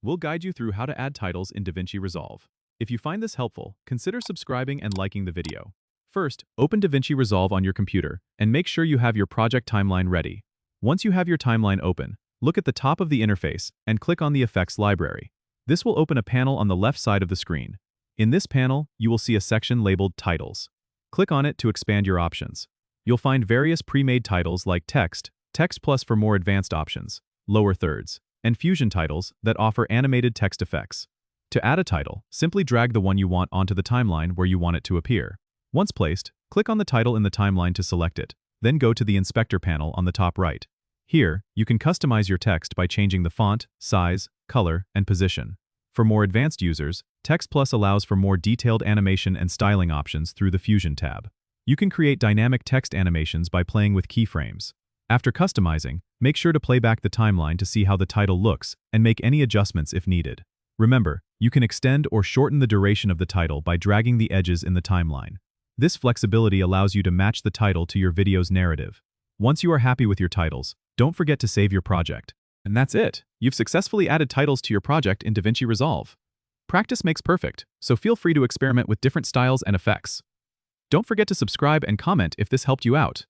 we'll guide you through how to add titles in DaVinci Resolve. If you find this helpful, consider subscribing and liking the video. First, open DaVinci Resolve on your computer and make sure you have your project timeline ready. Once you have your timeline open, look at the top of the interface and click on the Effects library. This will open a panel on the left side of the screen. In this panel, you will see a section labeled Titles. Click on it to expand your options. You'll find various pre-made titles like Text, Text Plus for more advanced options, Lower Thirds, and Fusion titles that offer animated text effects. To add a title, simply drag the one you want onto the timeline where you want it to appear. Once placed, click on the title in the timeline to select it, then go to the Inspector panel on the top right. Here, you can customize your text by changing the font, size, color, and position. For more advanced users, Text Plus allows for more detailed animation and styling options through the Fusion tab. You can create dynamic text animations by playing with keyframes. After customizing, make sure to play back the timeline to see how the title looks and make any adjustments if needed. Remember, you can extend or shorten the duration of the title by dragging the edges in the timeline. This flexibility allows you to match the title to your video's narrative. Once you are happy with your titles, don't forget to save your project. And that's it. You've successfully added titles to your project in DaVinci Resolve. Practice makes perfect, so feel free to experiment with different styles and effects. Don't forget to subscribe and comment if this helped you out.